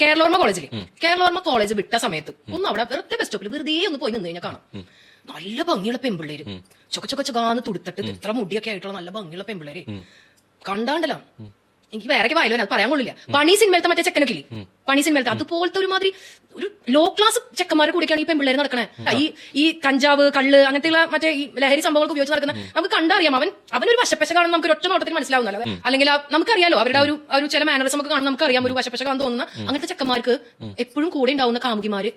Keralavarma college വിട്ട സമയത്ത് ഒന്ന് അവിടെ വെറുതെ ബസ് സ്റ്റോപ്പിൽ വെറുതെ ഒന്ന് പോയി നിന്ന് കഴിഞ്ഞാൽ കാണാം നല്ല ഭംഗിയുള്ള പെൺപിള്ളേര് ചൊക്കച്ചൊക്കച്ചൊക്കാന്ന് തുടുത്തിട്ട് ഇത്ര മുടിയൊക്കെ ആയിട്ടുള്ള നല്ല ഭംഗിയുള്ള പെൺപിള്ളേര് കണ്ടാണ്ടല്ലോ എനിക്ക് വേറെ വായല്ലോ അത് പറയാൻ കൊള്ളില്ല. പണി സിനിമയിലത്തെ മറ്റേ ചെക്കനൊക്കെ പണി സിനിമയിലത്തെ അതുപോലത്തെ ഒരുമാതിരി ഒരു ലോ ക്ലാസ് ചെക്കന്മാരെ കൂടിയൊക്കെയാണ് ഈ പെൺപിള്ളേര് നടക്കണേ. ഈ കഞ്ചാവ് കള്ള് അങ്ങനത്തെയുള്ള മറ്റേ ഈ ലഹരി സംഭവങ്ങൾക്ക് ഉപയോഗിച്ച് നടക്കുന്ന നമുക്ക് കണ്ടറിയാം. അവനൊരു വശപ്പശകാണെന്ന് നമുക്ക് ഒറ്റ നോട്ടത്തിൽ മനസ്സിലാവുന്നല്ലോ. അല്ലെങ്കിൽ നമുക്കറിയാലോ അവരുടെ ഒരു ചില മാനറിസം ഒക്കെ കാണുന്ന നമുക്കറിയാം ഒരു വശപ്പശകാന്ന് തോന്നുന്ന അങ്ങനത്തെ ചെക്കന്മാർക്ക് എപ്പോഴും കൂടെ ഉണ്ടാവുന്ന കാമുകിമാര്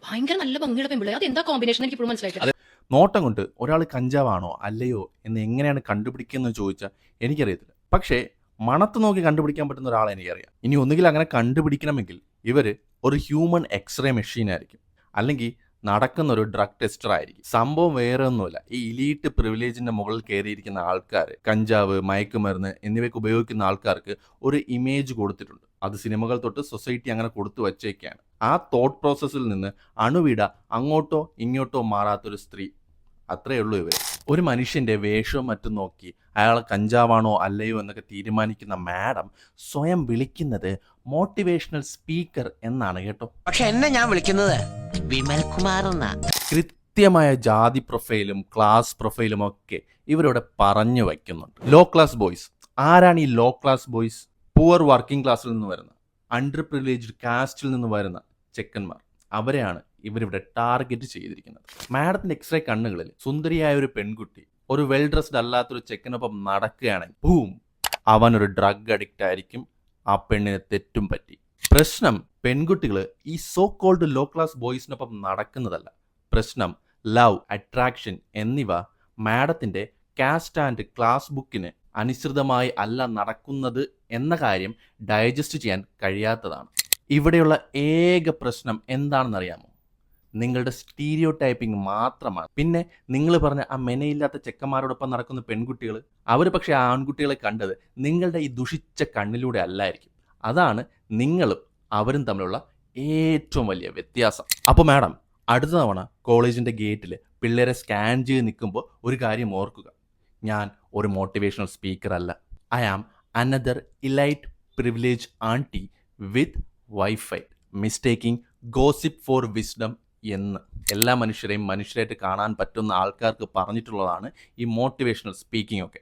ഭയങ്കര നല്ല ഭംഗിയുള്ള പെൺപിള്ളേർ. അത് എന്താ കോമ്പിനേഷൻ എനിക്ക് ഇപ്പോഴും മനസ്സിലായിട്ടില്ല. നോട്ടം കൊണ്ട് ഒരാൾ കഞ്ചാവാണോ അല്ലയോ എന്ന് എങ്ങനെയാണ് കണ്ടുപിടിക്കുന്നത് ചോദിച്ചാൽ എനിക്കറിയത്തില്ല. പക്ഷേ മണത്ത് നോക്കി കണ്ടുപിടിക്കാൻ പറ്റുന്ന ഒരാളെ എനിക്കറിയാം. ഇനി ഒന്നുകിൽ അങ്ങനെ കണ്ടുപിടിക്കണമെങ്കിൽ ഇവർ ഒരു ഹ്യൂമൻ എക്സ്റേ മെഷീൻ ആയിരിക്കും, അല്ലെങ്കിൽ നടക്കുന്ന ഒരു ഡ്രഗ് ടെസ്റ്റർ ആയിരിക്കും. സംഭവം വേറെ ഒന്നുമില്ല, ഈ ഇലീറ്റ് പ്രിവിലേജിന്റെ മുകളിൽ കയറിയിരിക്കുന്ന ആൾക്കാർ കഞ്ചാവ് മയക്കുമരുന്ന് എന്നിവയ്ക്ക് ഉപയോഗിക്കുന്ന ആൾക്കാർക്ക് ഒരു ഇമേജ് കൊടുത്തിട്ടുണ്ട്. അത് സിനിമകൾ തൊട്ട് സൊസൈറ്റി അങ്ങനെ കൊടുത്തു വച്ചേക്കാണ്. ആ തോട്ട് പ്രോസസ്സിൽ നിന്ന് അണുവിട അങ്ങോട്ടോ ഇങ്ങോട്ടോ മാറാത്തൊരു സ്ത്രീ, അത്രയേ ഉള്ളൂ ഇവർ. ഒരു മനുഷ്യന്റെ വേഷവും മറ്റും നോക്കി അയാൾ കഞ്ചാവാണോ അല്ലയോ എന്നൊക്കെ തീരുമാനിക്കുന്ന മാഡം സ്വയം വിളിക്കുന്നത് മോട്ടിവേഷണൽ സ്പീക്കർ എന്നാണ് കേട്ടോ. പക്ഷെ എന്നെ ഞാൻ വിളിക്കുന്നത് വിമൽ കുമാർ എന്നാ. കൃത്യമായ ജാതി പ്രൊഫൈലും ക്ലാസ് പ്രൊഫൈലും ഒക്കെ ഇവരോട് പറഞ്ഞു വയ്ക്കുന്നുണ്ട്. ലോ ക്ലാസ് ബോയ്സ് ആരാണ്? ഈ low class boys poor working ക്ലാസ്സിൽ നിന്ന് വരുന്ന അണ്ടർ പ്രിവിലേജ്ഡ് കാസ്റ്റിൽ നിന്ന് വരുന്ന ചെക്കന്മാർ. അവരെയാണ് ഇവരിവിടെ ടാർഗറ്റ് ചെയ്തിരിക്കുന്നത്. മാഡത്തിന്റെ എക്സ്റേ കണ്ണുകളിൽ സുന്ദരിയായ ഒരു പെൺകുട്ടി ഒരു വെൽ ഡ്രസ്ഡ് അല്ലാത്തൊരു ചെക്കനൊപ്പം നടക്കുകയാണെങ്കിൽ ബൂം, അവനൊരു ഡ്രഗ് അഡിക്റ്റ് ആയിരിക്കും. ആ പെണ്ണിന് തെറ്റും പറ്റി. പ്രശ്നം പെൺകുട്ടികൾ ഈ സോ കോൾഡ് ലോ ക്ലാസ് ബോയ്സിനൊപ്പം നടക്കുന്നതല്ല. പ്രശ്നം ലവ്, അട്രാക്ഷൻ എന്നിവ മാഡത്തിന്റെ കാസ്റ്റ് ആൻഡ് ക്ലാസ് ബുക്കിന് അനുസൃതമായി അല്ല നടക്കുന്നത് എന്ന കാര്യം ഡൈജസ്റ്റ് ചെയ്യാൻ കഴിയാത്തതാണ്. ഇവിടെയുള്ള ഏക പ്രശ്നം എന്താണെന്നറിയാമോ? നിങ്ങളുടെ സ്റ്റീരിയോ ടൈപ്പിംഗ് മാത്രമാണ്. പിന്നെ നിങ്ങൾ പറഞ്ഞ ആ മെനയില്ലാത്ത ചെക്കന്മാരോടൊപ്പം നടക്കുന്ന പെൺകുട്ടികൾ, അവർ പക്ഷേ ആ ആൺകുട്ടികളെ കണ്ടത് നിങ്ങളുടെ ഈ ദുഷിച്ച കണ്ണിലൂടെ അല്ലായിരിക്കും. അതാണ് നിങ്ങളും അവരും തമ്മിലുള്ള ഏറ്റവും വലിയ വ്യത്യാസം. അപ്പോൾ മാഡം അടുത്ത തവണ കോളേജിൻ്റെ ഗേറ്റിൽ പിള്ളേരെ സ്കാൻ ചെയ്ത് നിൽക്കുമ്പോൾ ഒരു കാര്യം ഓർക്കുക, ഞാൻ ഒരു മോട്ടിവേഷണൽ സ്പീക്കർ അല്ല. I am another elite privilege aunty with wifi mistaking gossip for wisdom എന്ന് എല്ലാ മനുഷ്യരെയും മനുഷ്യരായിട്ട് കാണാൻ പറ്റുന്ന ആൾക്കാർക്ക് പറഞ്ഞിട്ടുള്ളതാണ് ഈ മോട്ടിവേഷണൽ സ്പീക്കിംഗ് ഒക്കെ.